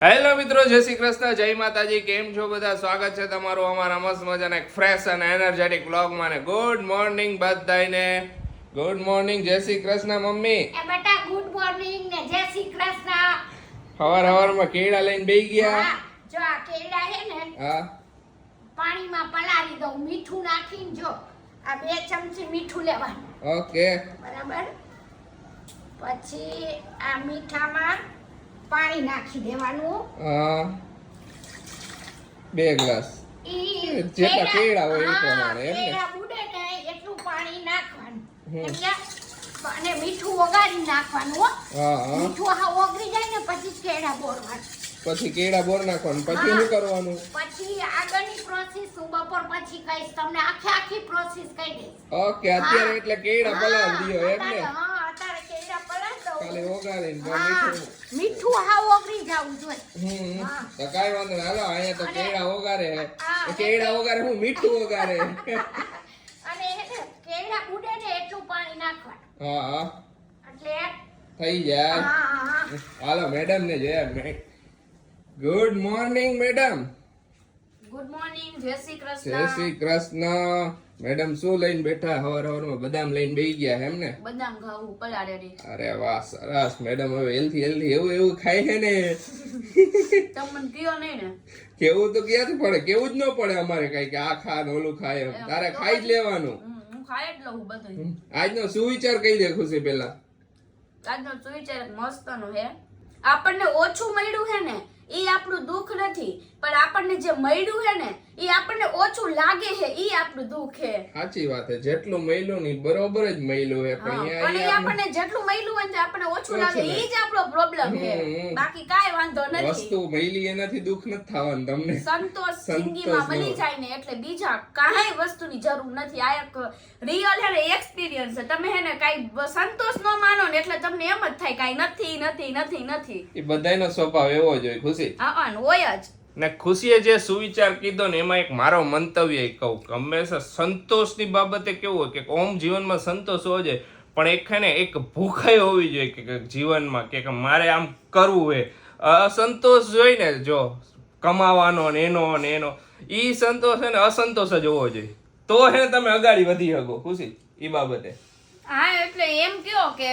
Hello મિત્રો, જય શ્રી કૃષ્ણ, જય માતાજી. કેમ છો બધા? સ્વાગત છે તમારું અમારા મસ્ત મજાના એક ફ્રેશ અને એનર્જેટિક વ્લોગમાં. ને ગુડ મોર્નિંગ બધાને. ગુડ મોર્નિંગ, જય શ્રી કૃષ્ણ મમ્મી. એ બેટા ગુડ મોર્નિંગ ને જય શ્રી કૃષ્ણ. સવારમાં કેળા લઈને બેહી ગયા. હા, જો આ કેળા હે ને હા, પાણીમાં પલાળી દઉં, મીઠું નાખીને. જો આ 2 ચમચી મીઠું લેવાનું, ઓકે. બરાબર. પછી આ મીઠામાં પાણી નાખી દેવાનું. હા, 2 ગ્લાસ. ઈ જેટલા કેળા હોય એ હા, પ્રમાણે, એમ ને? કેળા બુડે ને એટલું પાણી નાખવાનું. હમ. સમજ્યા? અને મીઠું ઓગાળી નાખવાનું હો. હા હા. મીઠું હા ઓગળી જાય ને પછી જ કેળા બોરવાનું. પછી કેળા બોર નાખવાનું. પછી શું કરવાનું? પછી આગળની પ્રોસેસ હું બપોર પછી કહીશ તમને, આખી પ્રોસેસ કહી દઈશ. ઓકે, અત્યારે એટલે કેળા પલાળી દીયો, એમ ને? હા, અત્યારે કેળા પલાળી દઉં. કાલે ઓગાળીને બહુ હા, મીઠું. મીઠું હા ઓગળી જાવું જોઈએ. હા. તો કાઈ વાંધો નહીં. હાલો, અહીંયા તો અને- કેળા ઓગારે. હા, કેળા ઓગારે, હું મીઠું ઓગારે. અને હે ને કેળા ઉડે ને એટલું પાણી નાખવાનું. હા હા, એટલે થઈ જાય. હા હા હાલો, મેડમ ને જોયા. Good morning madam. Good morning, જય શ્રી જય કૃષ્ણ. શ્રી કૃષ્ણ. મેડમ શું લઈને બેઠા? હવારમાં બદામ લઈને બેહી ગયા એમ ને? બદામ ઘઉં પલાળેલી. અરે વાહ, સરસ. મેડમ હવે હેલ્થી એવું એવું ખાય છે ને. તમને કયો નહીં ને? કેવું તો ક્યાંથી પડે? કેવું જ ન પડે અમારે કઈ કે આ ખા ને ઓલું ખાય એમ. તારે ખાઈ જ લેવાનું. હું ખાઈ જ લઉં બધું. આજનો સુવિચાર કહી દે ખુશી પેલા. આજનો સુવિચાર મસ્તનો હે. આપણને ઓછું મળ્યું હે ને એ આપણું દુઃખ નથી, પણ આપણને જે મળ્યું હે ને એ આપણને ઓછું લાગે છે એ આપણું દુઃખ હે. સાચી વાત છે. જેટલું મહિલું ની બરોબર જ મહિલું હે, પણ પણ એ અહીંયા આપણને જેટલું મળ્યું હોય ને તે આપણને ઓછું લાગે, ઓછું એ જ આપણો પ્રોબ્લેમ છે. હમ. બાકી કાંઈ વાંધો નથી. વસ્તુ મહિલી એનાથી દુઃખ નથી થવાનું તમને. સંતોષ સંતોષ જિંદગીમાં નો. મળી જાય ને એટલે બીજા કાંઈ વસ્તુની જરૂર નથી. આ એક રિયલ હે ને એક્સપિરિયન્સ છે. તમે હે ને કાંઈ સંતોષ ન માનો ને એટલે તમને એમ જ થાય કાંઈ નથી નથી નથી નથી. એ બધાયનો સ્વભાવ એવો જ હોય ખુશી. હા હોય જ. ને ખુશીએ જે સુવિચાર કીધો ને એમાં એક મારો મંતવ્ય કહું કે હંમેશા સંતોષની બાબતે કેવું હોય કે ઓમ જીવનમાં સંતોષ હોવો જોઈએ, પણ એક છે ને એક ભૂખાઈ હોવી જોઈએ કે જીવનમાં કે મારે આમ કરવું હોય. અસંતોષ જોઈ ને જો કમાવાનો ને એનો ઈ સંતોષ છે ને અસંતોષ જ હોવો જોઈએ, તો હે ને તમે અગાડી વધી શકો ખુશી ઈ બાબતે. હા એટલે એમ કયો કે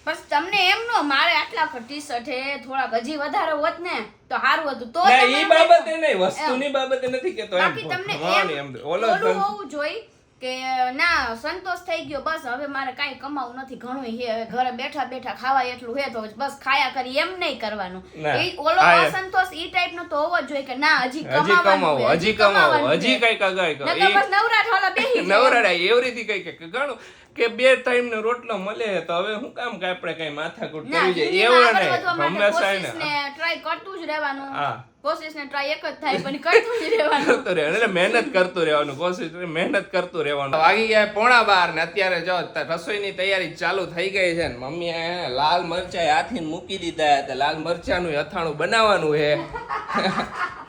બસ તમને એમ નો મારે આટલા ટી શર્ટ હે થોડાક હજી વધારે હોત ને તો સારું હતું તો ના, તમે ઈ બાબતે નહીં, વસ્તુની બાબતે નથી કેતો. એમ બાકી તમને ભગવાન એમ ઓલો ઓલું હોવું જોઈએ કે ના સંતોષ થઈ ગયો, બસ હવે મારે કાંઈ કમાવું નથી, ઘણું હે, હવે ઘરે બેઠા બેઠા ખાવા એટલું હે તો બસ ખાયા કરી, એમ નહીં કરવાનું. ના. એ ઓલો આ એ. અસંતોષ ઈ ટાઈપ નો તો હોવો જ જોઈએ કે ના હજી હજી કમાવાનું કમાવો, છે, હજી કમાવો, કમાવાનું હજી છે. કઈક અગાઈ કરો. નકર બસ નવરા ઠોલા બેહી જાય. નવરાડા એવી રીતે કઈ કે ઘણું કે 2 ટાઈમ નો રોટલો મળે તો હવે હું કામ કે આપણે કઈ માથાકૂટ ના, કરવી જોઈએ જિંદગીમાં એવું આગળ વધવા નહીં. માટે હંમેશા કોશિશને try કરતું જ રહેવાનું. હા. કોશિશને try એક જ થાય પણ કરતું જ રહેવાનું. કરતું રહેવાનું, એટલે મહેનત કરતું રહેવાનું, કોશિશ મહેનત કરતું રહેવાનું. વાગી ગયા 11:15 ને અત્યારે જો રસોઈની તૈયારી ચાલુ થઈ ગઈ છે ને મમ્મીએ લાલ મરચાં હાથીને મૂકી દીધા હતા. લાલ મરચાંનું અથાણું બનાવવાનું છે.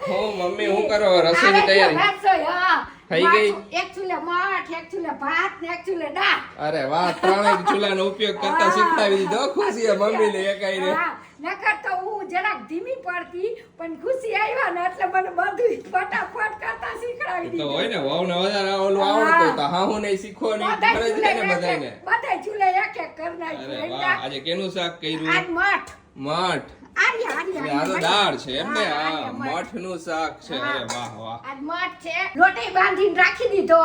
હું મમ્મી હું કરો રસોઈની તૈયારી રસોઈ, હા. થઈ ગઈ? એક ચૂલે મઠ, એક ચૂલે ભાત ને એક ચૂલે દાળ. અરે વાહ, 3 ચૂલાનો ઉપયોગ કરતા શીખડાવી દીધો ખુશીએ મમ્મીને એકાઈને. હા, નકર તો હું જરાક ધીમી પડતી પણ ખુશી આવ્યા ને એટલે મને બધું ફટાફટ કરતા શીખડાવી તો દીધું. હોય ને વહુને વધારે ઓલું આવડતું તો હા હું નહીં શીખવો નહીં બધાય ફરજ ચૂલે છે ને બધાયને. બધાય ચૂલે એક એક કરી અરે નાખ્યું. વાહ, આજે કેનું શાક કર્યું? આજ મઠ. મઠ. આર્ય, આર્ય, એટલે આ તો આર્ય. દાળ છે એમ ને? હા, હા, આર્ય મઠ. મઠનું શાક છે. હા. અરે વાહ વાહ. આજ મઠ છે. લોટી બાંધીને રાખી દીધો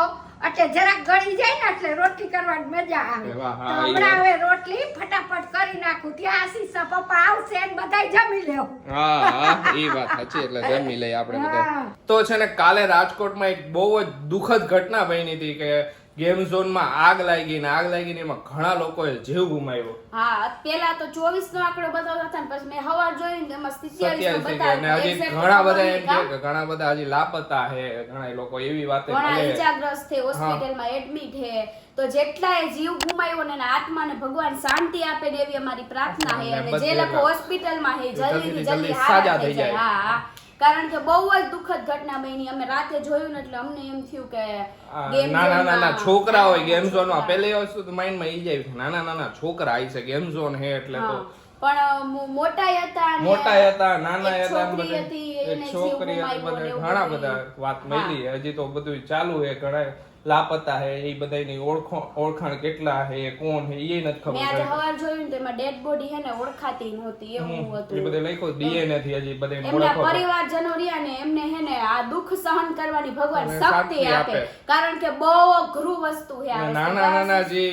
એટલે જરાક ગળી જાય ને એટલે રોટલી કરવાની મજા આવે. વાહ, હા, તો ઈ હમણાં વાત. હવે રોટલી ફટાફટ કરી નાખું. ત્યાં આશીષ પપ્પા આવશે ને બધાય જમી લેવું. હા હા, એ વાત સાચી. એટલે જમી લઈએ આપણે બધા. હા. તો છે ને કાલે રાજકોટમાં એક બહુ જ દુઃખદ ઘટના બની હતી કે ગેમ ઝોનમાં આગ લાગી ને એમાં ઘણા લોકોએ જીવ ગુમાવ્યો. હા પેલા તો 24 નો આંકડો બતાવતા હતા ને પછી મેં હવાર જોયું ને એમાં 27 નો 27 થઈ ગયા. બતાવ્યું. અને હજી Exact ઘણા બધા એમ ખબર કહે નહીં કે ઘણા બધા હજી લાપતા છે. ઘણા લોકો એવી વાતે ઘણા ભલે ઈજાગ્રસ્ત છે, હોસ્પિટલમાં એડમિટ છે. તો જેટલાએ જીવ ગુમાવ્યો ને એના આત્માને ભગવાન શાંતિ આપે ને એવી અમારી પ્રાર્થના છે. અને જે લોકો હોસ્પિટલમાં છે જલ્દીથી જલ્દી સાજા થઈ જાય. હા હા, કારણ કે બહુ જ દુઃખદ ઘટના બની. અમે રાતે જોયું ને એટલે અમને એમ થયું કે ગેમ નાના છોકરા હોય ગેમ ઝોન માં. પહેલી વસ્તુ તો માઇન્ડ માં ઈ જાય નાના છોકરા આવી છે ગેમ ઝોન હે એટલે તો પણ મોટાય હતા અને મોટા હતા નાના એક હતા છોકરી બધા હતી, એક એને છોકરી જીવ હતી ગુમાવ્યો ને બધા એવું ઘણા બધું. બધા વાત મળી હજી તો બધું ચાલુ છે ઘણા લાપતા હે એ બધાની ઓળખાણ કેટલા હે કોણ હે એ નથી ખબર મેં આજે પડતી. હવાર જોયું ને તેમાં ડેડ બોડી હે ને ઓળખાતી નહોતી એવું એ હતું. બધે લખ્યું ડીએનએ થી હજી બધાને એમના ઓળખો પરિવારજનો રહ્યા ને એમને હે ને આ દુઃખ સહન કરવાની ભગવાન અને શક્તિ શક્તિ આપે આપે. કારણ કે બહુ અઘરું વસ્તુ છે આ વસ્તુ. નાના નાના જે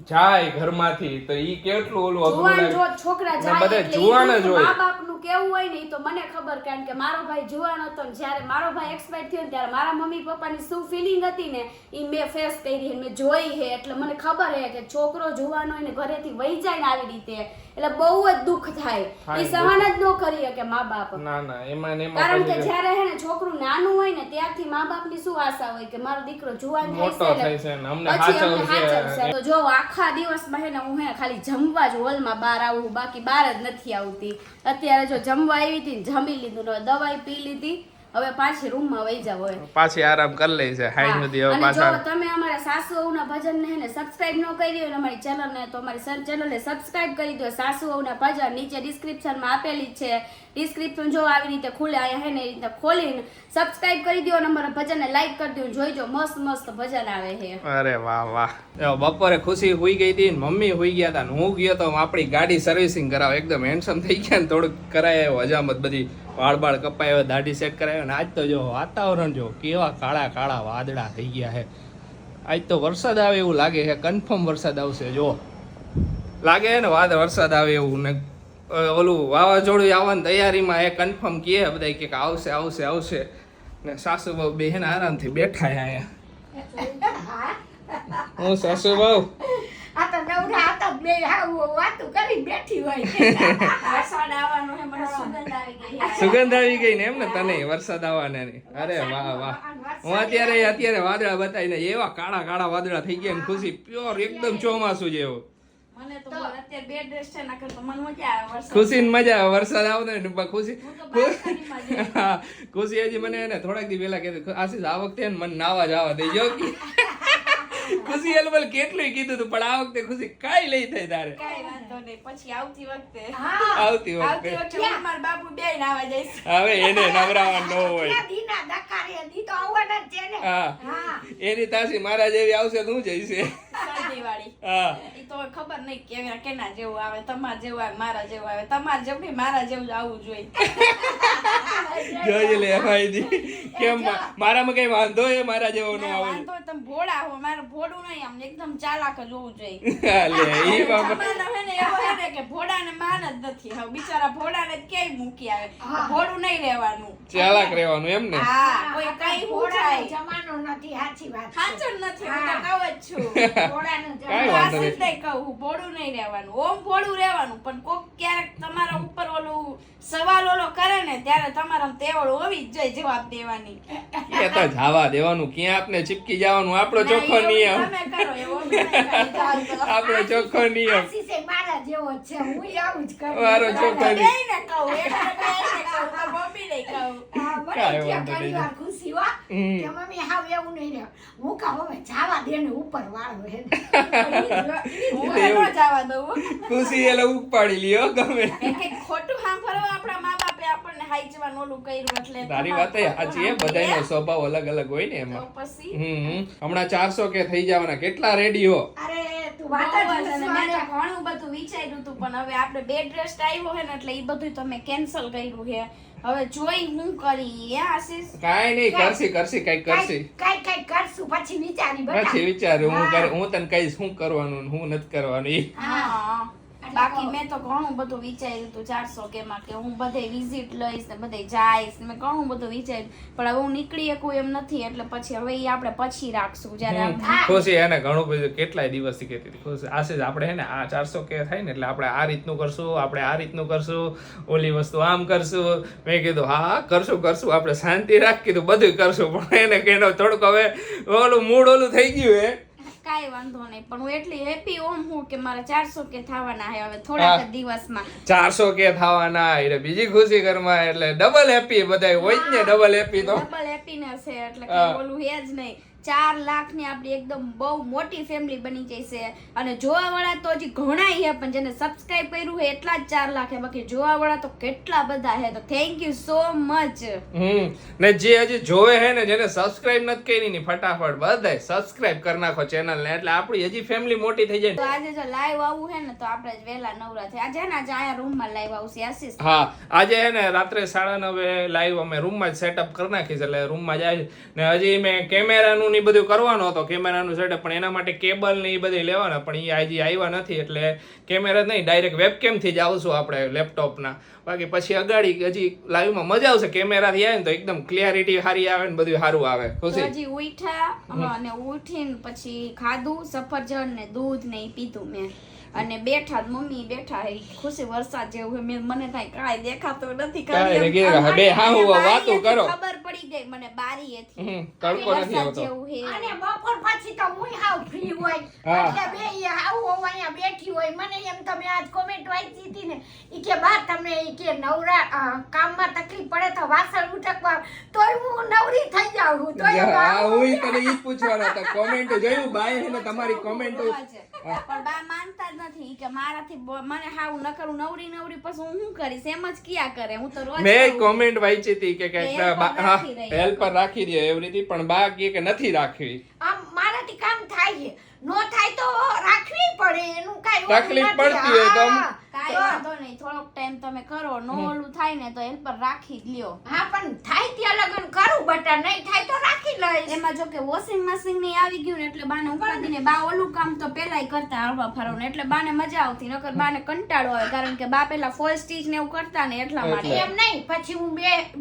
જાય ઘરમાંથી તો ઈ કેટલું ઓલું અઘરું જુવાન લાગે. જો છોકરા ને જાય બધે એટલે ઈ જુવાન જ દુઃખ હોય. મા બાપનું કેવું હોય ને ઈ તો મને ખબર કારણ કે મારો ભાઈ જુવાન હતો ને જ્યારે મારો ભાઈ એક્સપાયર થયો ને ત્યારે મારા મમ્મી પપ્પાની શું ફિલિંગ હતી ને ઈ મેં ફેસ કરી મેં જોઈ છે એટલે મને ખબર છે કે છોકરો જુવાન હોય ને ઘરેથી વહી જાય ને આવી રીતે એટલે બહુ જ દુઃખ થાય ઈ સહન જ ન કરી શકે મા બાપ ના ના એમાં ને એમાં કારણ કે પછી જ્યારે હે ને છોકરું નાનું હોય ને ત્યારથી મા બાપની શું આશા હોય કે મારો દીકરો જુવાન મોટો થાય થાય છે છે ને અમને પછી અમને સાચવશે. સાચવશે. તો જો આખા દિવસમાં હે ને હું હે ખાલી જમવા જ હોલમાં બહાર આવું બાકી બહાર જ નથી આવતી. અત્યારે જો જમવા આવી હતી ને જમી લીધું ને હવે દવાઈ પી લીધી હવે પાછી રૂમમાં વહી જાવ હોય. પાછી આરામ કરી લે છે હાઈ સુધી હવે અને જો પાછા તમે અમારા સાસુ વહુના ભજન ને સબસ્ક્રાઇબ ન કરી હોય ને અમારી ચેનલ ને તો અમારી ચેનલ ને સબસ્ક્રાઇબ કરી દો. સાસુ વહુના ભજન નીચે ડિસ્ક્રિપ્શન માં આપેલી જ છે. ડિસ્ક્રિપ્શન જો આવી રીતે ખુલે આયા હે ને એ રીતે ખોલીને સબસ્ક્રાઇબ કરી દો અને અમારા ભજન ને લાઈક કરી દો. જોઈજો મસ્ત મસ્ત ભજન આવે છે. અરે વાહ વાહ. બપોરે ખુશી હુઈ ગઈ હતી ને મમ્મી હુઈ ગયા હતા ને હું ગયો તો આપણી ગાડી સર્વિસિંગ કરાવ એકદમ હેન્ડસમ થઈ ગયા ને થોડુંક કરાય હજામત બધી વાળ બાળ કપાયો દાઢી સેટ કરાયો ને આજ તો જો વાતાવરણ જો કેવા કાળા કાળા વાદળા થઈ ગયા છે. આજ તો વરસાદ આવે એવું લાગે છે કન્ફર્મ વરસાદ આવશે જો લાગે છે ને વરસાદ આવે એવું ને ઓલું વાવાઝોડું આવવાની તૈયારીમાં એ કન્ફર્મ કહે બધા કે આવશે આવશે આવશે ને સાસુ બહુ બેન આરામથી બેઠા અહીંયા હું સાસુ બહુ આ તો નવરા હતા બે વાતો કરી બેઠી હોય વરસાદ આવવાનો છે મને સુગંધ આવી ગઈ છે. સુગંધ આવી ગઈ ને એમ ને તને વરસાદ આવવાને ની અરે વાહ વાહ. હું અત્યારે વાદળા બતાવીને એવા કાળા કાળા વાદળા થઈ ગયા ને ખુશી પ્યોર એકદમ ચોમાસું જેવું. મને તો અત્યારે બે ડ્રેસ છે નાખે તો મને મજા આવે વરસાદ. ખુશી ને મજા આવે વરસાદ આવતો ને ખુશી હું તો બાલ્કનીમાં જઈ. હા, ખુશી હજી મને એને થોડાક દી પહેલા કીધું આશીષ આ વખતે મને નાવા જવા દઈ જો ખુશી એ લોકો કેટલું કીધું હતું પણ આ વખતે ખુશી કાઈ લઈ થઈ તારે કાંઈ વાંધો નહીં પછી આવતી વખતે આવતી વખતે હું મારા બાપુ બે નાવા જઈશ. હવે એને નવરાવા ન હોય દીના દકારે દી તો આવવાના જ છે ને હા હા એની તાસી મારા જેવી આવશે તો હું જઈશે શરદીવાળી. હા ઈ તો હવે ખબર નહીં કેવા કેના જેવું આવે તમારા જેવું આવે મારા જેવું આવે તમારા જેવું નહીં મારા જેવું જ આવવું જોઈએ. જોઈ લે ભાઈ કેમ મારામાં કઈ વાંધો હે મારા જેવો ન ના, આવે વાંધો હોય તમે ભોળા હો મારે ભોળું નહીં આમ એકદમ ચાલાક જ હોવું જોઈએ. લે ઈ બાબા જમાનો હે ને એવો હે ને કે ભોળાને માન જ નથી. હવે બિચારા ભોળાને જ ક્યાંય મૂકી આવે ભોળું નહીં રહેવાનું. ચાલાક રહેવાનું એમ ને હા કોઈ કઈ ઘોડાનો પૂછાય જમાનો નથી સાચી વાત છે. સાચું જ નથી હું તો કહું જ છું. ઘોડાનો કાંઈ જમાનો વાંધો વાસી નહીં. જ નહીં કહું હું ભોળું નહીં રહેવાનું ઓમ ભોળું રહેવાનું પણ કોક ક્યારેક તમારા ઉપર ઓલું સવાલ ઓલો કરે ને ત્યારે તમારા તેવડ હોવી જ જોઈએ જવાબ દેવાની. એ તો જાવા દેવાનું ક્યાં આપને ચીપકી જવાનું આપણો ના, ચોખ્ખો એવું નિયમ તમે કરો એવું અમે નહીં કરી જવાનું. આપણો ચોખ્ખો નિયમ આશીષે મારા જેવો જ છે હું આવું જ કરું મારો ચોખ્ખો નિયમ બેયને કહું એને બેયને કહું તો મમ્મીને કહું. હા, મને કાંઈ ત્યાં વાંધો ઘણી નહીં. વાર ખુશી હો હમ. કે મમ્મી હાવ એવું નહીં રહે હું કહું હવે જાવા દે ને ઉપર વાળો હે ને. હું તો એવું. ન જવા દઉં. ખુશી એટલે ઉપાડી લ્યો ગમે કંઈક ખોટું સાંભળવા આપણા મા બાપે આપણને હાઈચવાનું ઓલું કર્યું એટલે તારી વાત એ સાચી છે બધાનો સ્વભાવ અલગ અલગ હોય ને તો એમાં પછી હમણાં 400 કે થઈ જવાના કેટલા રેડી હો અરે તું બહુ વાત જ જ અને પૂછવા મેં તો દે. ઘણું બધું વિચાર્યું હતું પણ હવે આપણે બેડ રેસ્ટ આવ્યો છે ને એટલે એ બધું તમે કેન્સલ કર્યું છે હવે જોઈ હું કરી હે આશીષ કાઈ નહીં કરશી કઈક કરશી કાંઈ કરશું પછી વિચારી બધા પછી વિચાર્યું હું તને કહીશ શું કરવાનું ને શું નથી કરવાનું ઈ. હા બાકી મેં તો ઘણું બધું વિચાર્યું હતું 400 કે માં કે હું બધે વિઝિટ લઈશ ને બધે જઈશ ને મેં ઘણું બધું વિચાર્યું પણ હવે હું નીકળી શકું એમ નથી એટલે પછી હવે ઈ આપણે પછી રાખશું જ્યારે આપણે ખુશી એને ઘણું બધું કેટલાય દિવસથી કહેતી હતી ખુશી આશીષ આપણે હે ને આ 400 કે થાય ને એટલે આપણે આ રીતનું કરશું આપણે આ રીતનું કરશું ઓલી વસ્તુ આમ કરશું મેં કીધું હા કરશું આપણે શાંતિ રાખ કીધું બધું કરશું પણ એને કહેનો થોડુંક હવે ઓલું મૂડ ઓલું થઈ ગયું હે કાંઈ વાંધો નહીં પણ હું એટલી હેપી ઓમ હું કે મારે 400 કે થવાના છે હવે થોડાક જ દિવસમાં 400 કે થવાના એટલે બીજી ખુશી ઘરમાં એટલે ડબલ હેપી બધાય હોય જ ને ડબલ હેપી તો ડબલ હેપીનેસ છે એટલે કઈ ઓલું હે જ નહીં 4 લાખની આપણી એકદમ બહુ મોટી ફેમિલી બની જશે. અને જોવાવાળા તો હજી ઘણા છે, પણ જેને સબસ્ક્રાઇબ કર્યું છે એટલા જ 4 લાખ છે. બાકી જોવાવાળા તો કેટલા બધા છે. તો થેન્ક યુ સો મચ. ને જે હજી જોવે છે ને, જેને સબસ્ક્રાઇબ નથી કરી ની, ફટાફટ બધાય સબસ્ક્રાઇબ કરી નાખો ચેનલ ને, એટલે આપણી હજી ફેમિલી મોટી થઈ જાય. તો આજે જો લાઈવ આવવું છે ને, તો આપણે જ વહેલા નવરા થાય. આજે ને આજે આયા રૂમમાં લાઈવ આવશે આશીષ. હા, આજે હે ને રાત્રે 9:30 લાઈવ અમે રૂમમાં જ સેટઅપ કરી નાખીશ, એટલે રૂમમાં જાય. ને હજી મેં કેમેરાનું ની બધું કરવાનું હતો, કેમેરાનું સેટઅપ, પણ એના માટે કેબલ ને એ બધી લેવાના, પણ એ હજી આવ્યા નથી, એટલે કેમેરા નહીં, ડાયરેક્ટ વેબકેમ થી જ આવશું આપણે લેપટોપના. બાકી પછી અગાડી હજી લાઈવમાં મજા આવશે. કેમેરાથી આવે ને તો એકદમ ક્લિયરિટી સારી આવે ને બધું સારું આવે. ખુશી હજી ઉઠ્યા અને ઉઠીને પછી ખાધું સફરજન ને દૂધ ને ઈ પીધું મેં, અને બેઠા મમ્મી બેઠા હે. ખુશી વરસાદ જેવું હે, મને થાય કાંઈ દેખાતું નથી. વાતો કરો, ખબર પડી ગઈ મને બારીએથી તડકો નથી વરસાદ આવતો. જેવું હે. અને બપોર પછી તો હું હાવ ફ્રી હોય એટલે બે આવું અહીંયા બેઠી હોય. મને એમ તમે આજ કોમેન્ટ વાંચી હતી ને, ઈ કે બા તમે ઈ કે નવરા કામમાં તકલીફ પડે તો વાસણ ઉટકવા, તોય હું નવરી થઈ જાઉં છું. તોય હું તને ઈ પૂછવાનો હતો. કોમેન્ટ જોયું બાય હે ને તમારી કોમેન્ટ, પણ બા માનતા જ નથી કે મારાથી મને હાવ ન કરું નવરી પછી હું શું કરીશ, એમ જ કિયા કરે. હું તો રોજ મેં કોમેન્ટ વાંચી હતી કે હેલ્પર રાખી દે એવી રીતે, પણ બા કે નથી રાખવી. આમ મારાથી કામ થાય છે, નો થાય તો રાખવી પડે. એનું કાઈ તકલીફ પડતી હોય તો કાઈ વાંધો નહીં, થોડોક ટાઈમ તમે કરો, નો ઓલું થાય ને તો હેલ્પર રાખી જ લ્યો. હા, પણ થાય ત્યાં લગન કરું બટા, નહીં થાય તો રાખી લઈશ. એમાં જો કે વોશિંગ મશીન ની આવી ગયું ને, એટલે બાને ઉપાડીને બા ઓલું કામ તો પેલાય કરતા હળવા ફરવાનું, એટલે બાને મજા આવતી. નકર બાને કંટાળો આવે, કારણ કે બા પેલા ફોલ સ્ટીચ ને એવું કરતા ને એટલા માટે. એમ નહીં, પછી હું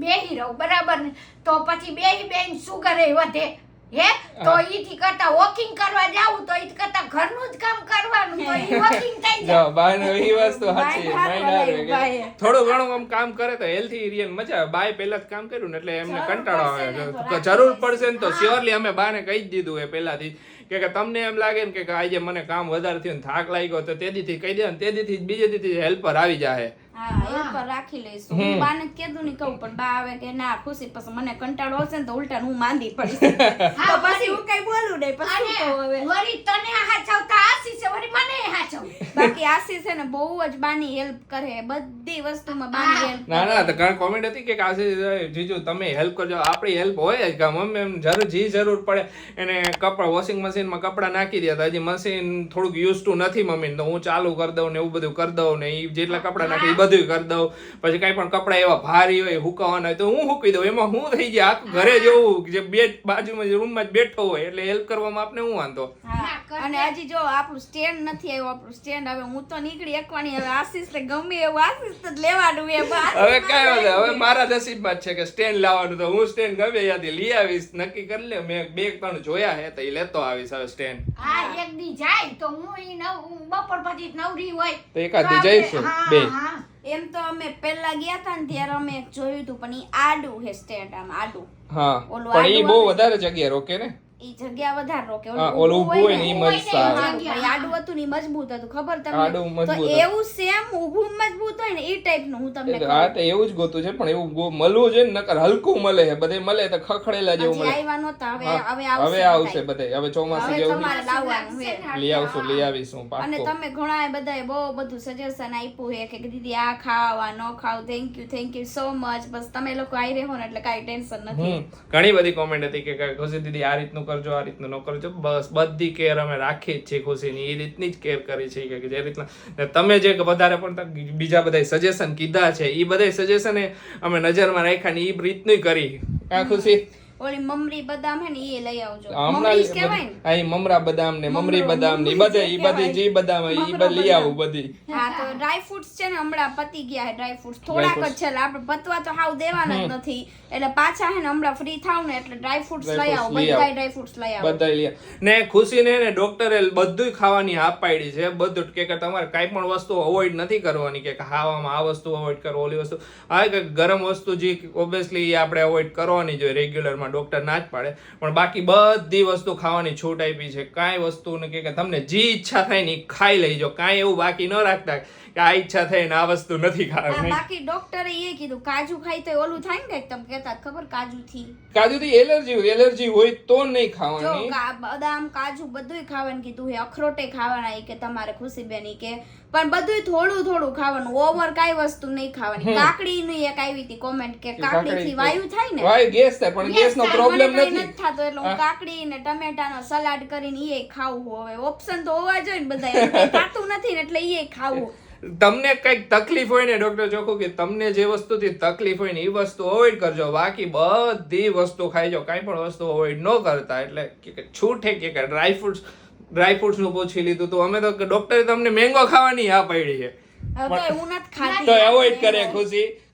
બેહી રહું બરાબર ને, તો પછી બેન સુગર એ વધે હે, તો ઈથી કરતા વોકિંગ કરવા જાવું, તો ઈ કરતા ઘરનું જ કામ કરવાનું, તો ઈ વોકિંગ થઈ જાય. જો બાને ઈ વસ્તુ સાચી, માઈન્ડ આવે બાય. કે થોડું ઘણું આમ કામ કરે તો હેલ્થી રિયલ મજા આવે. બાય પહેલા જ કામ કર્યું ને એટલે એમને કંટાળો આવે. જરૂર પડશે ને તો શ્યોરલી અમે બાને કહી જ દીધું એ પહેલાથી કે તમને એમ લાગે ને કે આજે મને કામ વધારે થયું, થાક લાગ્યો, તો તે દીથી કહી દે ને, તે દીથી બીજે દીથી હેલ્પર આવી જાય. હા, હેલ્પર રાખી લઈશું. હું બાને કીધું નહીં કહું, પણ બા આવે કે ના ખુશી પછી મને કંટાળો આવશે ને તો ઉલટા હું માંદી પડીશ. તો પછી હું કઈ બોલું નહીં, પછી શું કહું હવે. વળી તને હાચવતા આશીષ છે, વળી મને હાચવ. બાકી આશીષ છે ને બહુ જ બાની હેલ્પ કરે, બધી વસ્તુમાં બાની હેલ્પ. ના તો ઘણા કોમેન્ટ હતી કે આશીષ જીજુ તમે હેલ્પ કરજો. આપણી હેલ્પ હોય જ, મમ્મી એમ જરૂર પડે એને કપડા વોશિંગ મશીનમાં કપડા નાખી દે, તો હજી મશીન થોડુંક યુઝ ટુ નથી મમ્મી, તો હું ચાલુ કરી દઉં ને એવું બધું કરી દઉં ને, એ જેટલા કપડા નાખી બધું કરી દઉં. પછી કઈ પણ કપડા એવા ભારી હોય હુકાવાના હોય તો હું હુકી દઉં. એમાં હું થઈ જાય આખું ઘરે જેવું જે બે બાજુમાં રૂમમાં જ બેઠો હોય, એટલે હેલ્પ કરવામાં આપણે હું વાંધો. અને હજી જો આપણું સ્ટેન્ડ નથી આવ્યું, આપણું સ્ટેન્ડ હવે હું તો નીકળી એકવાની, હવે આશીષ ને ગમે એવું આશીષ તો લેવાનું એમ. હવે કઈ વાંધો, હવે મારા નસીબમાં જ છે કે સ્ટેન્ડ લાવવાનું, તો હું સ્ટેન્ડ ગમે ત્યાંથી લઈ આવીશ. નક્કી કરી લે, મેં 2-3 જોયા હે તો એ લેતો આવીશ હવે સ્ટેન્ડ. હા, એક દી જાય તો હું ઈ બપોર પછી નવરી હોય તો એકાદી જઈશું બે. હા, એમ તો અમે પેલા ગયા હતા ને ત્યારે અમે જોયું હતું, પણ ઈ આડું હે સ્ટેન્ડ, આમ આડું. હા, પણ ઈ બહુ વધારે જગ્યા રોકે ને, ઈ જગ્યા વધારે રોકે. ઓલું ઊભું હોય ને ઈ મસ્ત આવે. આડું હતું ને ઈ મજબૂત હતું, ખબર આડું તમને? તો મજબૂત એવું સેમ ઊભું મજબૂત હોય ને ઈ ટાઈપ નું હું તમને કહું. હા, તો એવું જ ગોતું છે, પણ એવું મળવું જોઈએ ને, નકર હલકું મળે છે બધે, મળે તો ખખડેલા જેવું હજી મળે. આવ્યા નહોતા, હવે આવશે બધે, હવે ચોમાસું હવે જેવું તમારે લાવવાનું છે. લઈ આવીશું અને પાક્કો. તમે ઘણા બધાએ બહુ બધું સજેશન આપ્યું છે કે દીદી આ ખાવ આ ન ખાવ. Thank you so much. બસ તમે લોકો આવી રહો ને એટલે કાંઈ ટેન્શન નથી. ઘણી બધી કોમેન્ટ હતી કે ખુશી દીદી આ રીતનું કરજો, આ રીતનું ન કરજો. બસ બધી કેર અમે રાખી જ છે ખુશીની, એ રીતની જ કેર કરી છે કે જે રીતના તમે જે વધારે પણ બીજા બધા સજેશન કીધા છે, એ બધા સજેશન અમે નજરમાં રાખ્યા ને એ રીતનું કરી. આ ખુશી ઓલી મમરી બદામ હે ને એ લઈ આવજો. મમરી જ કહેવાય ને? આ મમરા બદામ ને મમરી બદામ ને ઈ બધી જે બદામ હોય ઈ બધી લઈ આવું બધી. હા, તો ડ્રાય ફ્રૂટ્સ છે ને હમણાં પતી ગયા છે. ડ્રાય ફ્રૂટ્સ થોડાક જ છે, એટલે આપણે પતવા તો હાવ દેવાના જ નથી, એટલે પાછા હે ને હમણાં ફ્રી થાવ ને એટલે ડ્રાય ફ્રૂટ્સ લઈ આવો, બધા ડ્રાય ફ્રૂટ્સ લઈ આવો. બધા લઈ ને ખુશીને ને ડોક્ટરે બધું ખાવાની હા પાડી છે. બધું કે તમારે કાંઈ પણ વસ્તુ અવોઇડ નથી કરવાની, કે ખાવામાં આ વસ્તુ અવોઇડ કરો, ઓલી વસ્તુ આ કે ગરમ વસ્તુ જે ઓબ્વિયસલી આપણે અવોઇડ કરવાની જોઈએ રેગ્યુલરમાં, ડોક્ટર ના જ પાડે, પણ બાકી બધી વસ્તુ ખાવાની છૂટ આપી છે. કાંઈ વસ્તુ ને કે તમને જે ઈચ્છા થાય ને ખાઈ લેજો, કાંઈ એવું બાકી ન રાખતા કે આ ઈચ્છા થઈ ને આ વસ્તુ નથી ખાવાની. બાકી ડોક્ટરે એ કીધું કાજુ ખાઈ તો ઓલું થાય ને કઈક, તમે કહેતા ખબર કાજુથી કાજુથી એલર્જી હોય તો નહીં જો ખાવાની. બદામ કાજુ બધુંય ખાવાનું કીધું હે, અખરોટે ખાવાના ઈ કે તમારે ખુશીબેન ઈ કે, પણ બધુંય થોડું થોડું ખાવાનું, ઓવર કાઈ વસ્તુ નહીં ખાવાની. કાકડીની એક આવી હતી કોમેન્ટ કે કાકડીથી વાયુ થાય ને, વાય ગેસ થાય પણ ગેસનો પ્રોબ્લેમ મને કઈ નથી. નથી થતો, એટલે હું કાકડી ને ટમેટાનો સલાડ કરીને ઈ ખાવું. હવે ઓપ્શન તો હોવા જોઈએ ને બધા, એમ કઈ ખાતું નથી ને એટલે ઈ ખાવું. તમને કઈક તકલીફ હોય ને ડોક્ટર ચોખ્ખું કે તમને જે વસ્તુથી તકલીફ હોય ને એ વસ્તુ અવોઇડ કરજો, બાકી બધી વસ્તુ ખાઈજો, કાંઈ પણ વસ્તુ અવોઇડ ન કરતા. એટલે કે છૂટે કે ડ્રાયફ્રૂટ્સ નું પૂછી લીધું તો અમે તો ડોક્ટરે તમને મેંગો ખાવાની આ પડી છે, હવે તો હું નથી ખાતી, તો એવોઇડ કરે.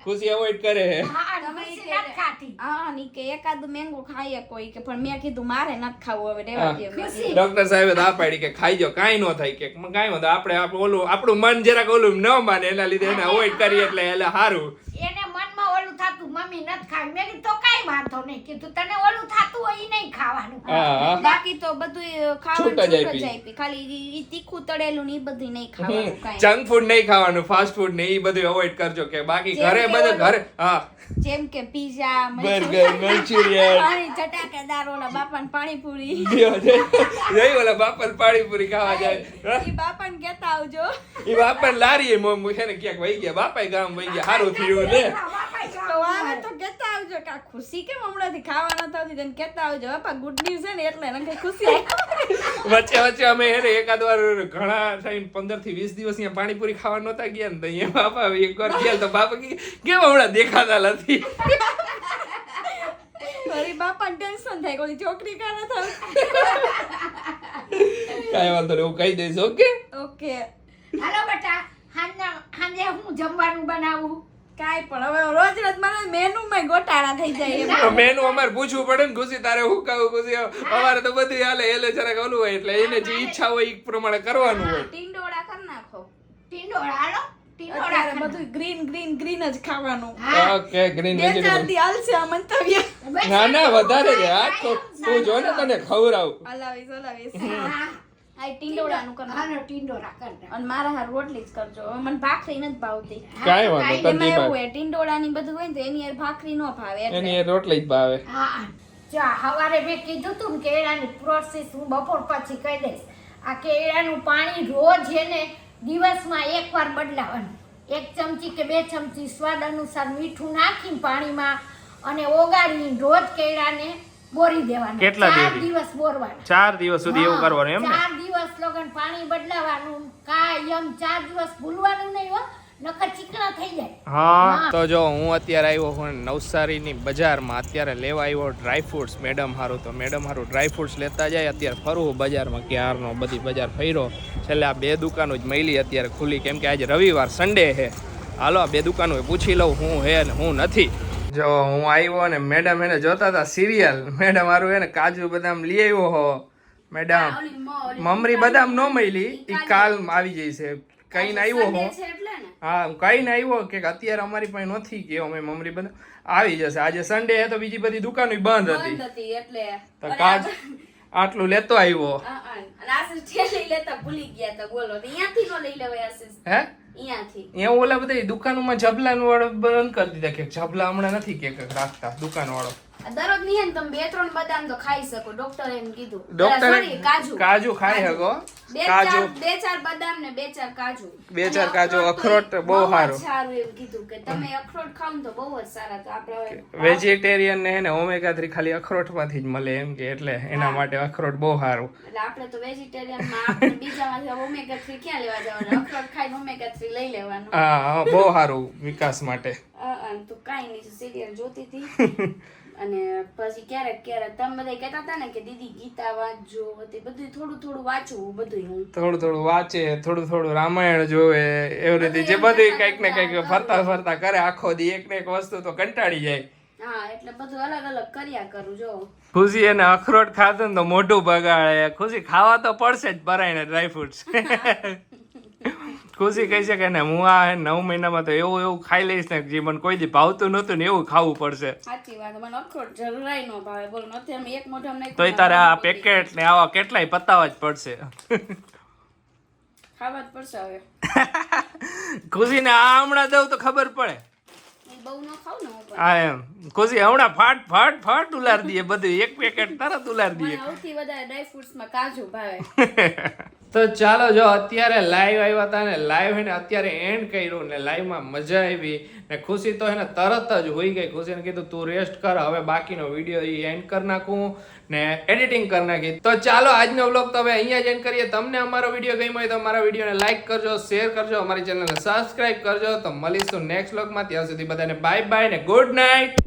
ખુશી એવોઇડ કરે. હા, ખુશી નથી ખાતી. હા ની કે એકાદ મેંગો ખાઈએ કોઈ કે, પણ મેં કીધું મારે નથી ખાવું, હવે રહેવા દે. ડોક્ટર સાહેબે તો આ પાડી કે ખાઈજો, કાંઈ ન થાય કે કાંઈ વાંધો. આપણું મન જરાક ઓલું ન માને એના લીધે એને અવોઇડ કરીએ એટલે સારું. એને મનમાં ઓલું થાતું મમ્મી નથી ખાવી, મેં કીધું તો કાઈ વાંધો નહીં, કીધું તને ઓલું થાતું હોય ઈ નહીં ખાવાનું. હા. બાકી તો બધું ખાવાનું છૂટ જ છૂટ જ આપી. આપી, ખાલી ઈ તીખું તળેલું ને ઈ બધું નહીં ખાવાનું કાંઈ. જંક ફૂડ નહીં ખાવાનું, ફાસ્ટ ફૂડ ને એ બધું અવોઇડ કરજો. કે બાકી જેમ ઘરે કે બધે ઓલું- ઘરે હા જેમ કે પીઝા, બર્ગર, મંચુરિયન પાણી ચટાકેદાર ઓલા બાપાને પાણીપુરી, જઈ ઓલા બાપા પાણીપુરી ખાવા જાય. ઈ બાપાને કહેતા આવજો. એ બાપા લારીએ છે ને ક્યાંક વહી ગયા, બાપા ગામ વહી ગયા, સારું થયું ને. તો આવે તો કહેતા આવજો કે આ ખુશી કેમ હમણાંથી ખાવા નથી આવતી, તેને કહેતા આવજો બાપા ગુડ ન્યૂઝ છે ને એટલે એને કઈ ખુશી વચ્ચે વચ્ચે અમે એને એકાદ વાર ઘણા ટાઈમ 15 થી 20 દિવસ અહીંયા પાણીપુરી ખાવા નહોતા ગયા ને, તો અહીંયા બાપા એક વાર ગયા તો બાપા કે કેમ હમણાં દેખાતા નથી. મારી બાપાને ટેન્શન થાય કોઈ છોકરી કાના થાવ. કાંઈ વાંધો નહીં, હું કહી દઈશ. ઓકે ઓકે હાલો બેટા, સાંજે હું જમવાનું બનાવું? કાંઈ પણ હવે રોજ રોજ મને મેનુમાં ગોટાળા થઈ જાય એમ. મેનુ અમારે પૂછવું પડે ને. ખુશી તારે હું ખાવું? ખુશી અમારે તો બધું હાલે, એટલે જરાક ઓલું હોય એટલે એને જે ઈચ્છા હોય એ પ્રમાણે કરવાનું હોય. ટીંડોળા કરી નાખો. ટીંડોળા હાલો, ટીંડોળા અત્યારે ખાના. બધું ગ્રીન ગ્રીન ગ્રીન જ ખાવાનું. હા. ઓકે, ગ્રીન બે ચાર વેજીટેબલ. દી હાલશે આ મંતવ્ય. બસ ના ના વધારે છે આ તો તું જો ને તને ખવડાવું. હલાવીશ. હા. આ ટીંડોળાનું કરી નાખો. હાલો, ટીંડોળા કરી નાખ. અને મારા હાર રોટલી જ કરજો, હવે મને ભાખરી નથી ભાવતી. કાંઈ વાંધો એમાં તરતી એવું બાદ હોય ટીંડોળાની બધું હોય ને તો એની હારે ભાખરી ન ભાવે એટલે. એની એ રોટલી જ ભાવે. હા, જા હવારે મેં કીધું તું ને કેળાની પ્રોસેસ હું બપોર પછી કહી દઈશ. આ કેળાનું પાણી રોજ એને દિવસમાં એકવાર બદલાવાનું. 1 ચમચી કે 2 ચમચી સ્વાદ અનુસાર મીઠું નાખીને પાણીમાં અને ઓગાળીને રોજ કેળાને બોરી દેવાના. કેટલા 4 દિવસ બોરવાના. 4 દિવસ સુધી એવું કરવાનું એમ ને? 4 દિવસ લગન પાણી બદલાવાનું. કાયમ 4 દિવસ ભૂલવાનું નહીં હો, નકર ચીકણા થઈ જાય. હા તો જો હું અત્યારે આવ્યો હું નવસારીની બજારમાં, અત્યારે લેવા આવ્યો ડ્રાયફ્રૂટ્સ મેડમ હારું. તો મેડમ હારું ડ્રાયફ્રૂટ્સ લેતા જાય. અત્યારે ફરવું બજારમાં, ક્યારનો બધી બજાર ફર્યો, છેલ્લે આ 2 દુકાનો જ મળી અત્યારે ખુલ્લી, કેમ કે આજે રવિવાર સન્ડે છે. હાલો આ 2 દુકાનો પૂછી લઉં હું હે ને હું નથી. જો હું આવ્યો ને મેડમ એને જોતા હતા સિરિયલ. મેડમ હારું એને કાજુ બદામ લઈ આવ્યો હો. મેડમ મમરી બદામ ન મળી, ઈ કાલ આવી જઈ છે. કઈ આવ્યો હો. હા કઈ ને આવ્યો કે અત્યારે અમારી પાસે નથી કે અમે મમરી બદામ આવી જશે. આજે સન્ડે હે તો બીજી બધી દુકાનો બંધ હતી એટલે તો કાજ આટલું લેતો આવ્યો. ભૂલી ગયા હતા. બોલો અહીંયાથી નો લઈ લેવાય આશીષ, હે અહીંયાથી. અહીંયા ઓલા બધા દુકાનોમાં જબલાનું વાળો બંધ કરી દીધા કે જબલા હમણાં નથી કે રાખતા દુકાન વાળો. દરરોજ નહીં ને તમે 2-3 બદામ તો ખાઈ શકો, ડોક્ટરે એમ કીધું. ડોક્ટરે કાજુ કાજુ ખાઈ શકો. કાજુ 2-4 બદામ ને 2-4 કાજુ. 2-4 કાજુ, અખરોટ બહુ સારું. સારું એવું કીધું કે તમે અખરોટ ખાવ ને તો બહુ જ સારા. તો આપણે વેજીટેરિયન ને હે ને ઓમેગા 3 ખાલી અખરોટમાંથી જ મળે એમ કે, એટલે એના માટે અખરોટ બહુ સારું. એટલે આપણે તો વેજીટેરિયન માં આપણે બીજામાંથી ઓમેગા 3 ક્યાં લેવા જવાનું? અખરોટ ખાઈને ઓમેગા 3 લઈ લેવાનું. હા બહુ સારું વિકાસ માટે. તો કાઈ નહીં, સિરિયલ જોતી હતી. અને પછી ક્યારેક તમે બધા કહેતા હતા ને કે દીદી ગીતા વાંચજો, તે બધું થોડું થોડું વાંચવું. બધું હું થોડું થોડું વાંચે, થોડું થોડું રામાયણ જોવે, એવી રીતે જે બધું કંઈક ને કંઈક ફરતા ફરતા કરે આખો દી એક ને એક વસ્તુ તો કંટાળી જાય. હા એટલે બધું અલગ અલગ કર્યા કરું. જો ખુશી એને અખરોટ ખાધું ને તો મોઢું બગાડે. ખુશી ખાવા તો પડશે જ ભરાઈને ડ્રાયફ્રૂટ્સ. ખુશી કહી છે કે ને હું આ 9 મહિનામાં તો એવું એવું ખાઈ લઈશ ને જે મને કોઈ દી ભાવતું નહોતું ને એવું ખાવું પડશે. સાચી વાત, મને અખરોટ જરાય નો ભાવે. બોલો અત્યારે એક મોઢામાં નાખ્યું તોય તારે આ પેકેટ ને આવા કેટલાય પતાવા જ પડશે. ખાવા જ પડશે હવે. ખુશીને આ હમણાં દઉં તો ખબર પડે. હું બહુ ન ખાઉં ને હું પણ. હા એમ ખુશી હમણાં ફાટ ઉલાર દઈએ બધું એક પેકેટ તરત ઉલાર દઈએ. મને સૌથી વધારે ડ્રાય ફ્રૂટ્સમાં કાજુ ભાવે. તો ચાલો જો અત્યારે લાઈવ આવ્યા હતા ને લાઈવ એને અત્યારે એન્ડ કર્યું ને લાઈવમાં મજા આવી ને ખુશી તો એને તરત જ હોઈ ગઈ. ખુશીને કીધું તું રેસ્ટ કર, હવે બાકીનો વિડીયો એન્ડ કરી નાખું ને એડિટિંગ કરી નાખી. તો ચાલો આજનો વ્લોગ તો હવે અહીંયા જ એન્ડ કરીએ. તમને અમારો વિડીયો ગમ્યો હોય તો અમારા વિડીયોને લાઈક કરજો, શેર કરજો, અમારી ચેનલને સબસ્ક્રાઇબ કરજો. તો મળીશું નેક્સ્ટ વ્લોગમાં. ત્યાં સુધી બધાને બાય બાય ને ગુડ નાઇટ.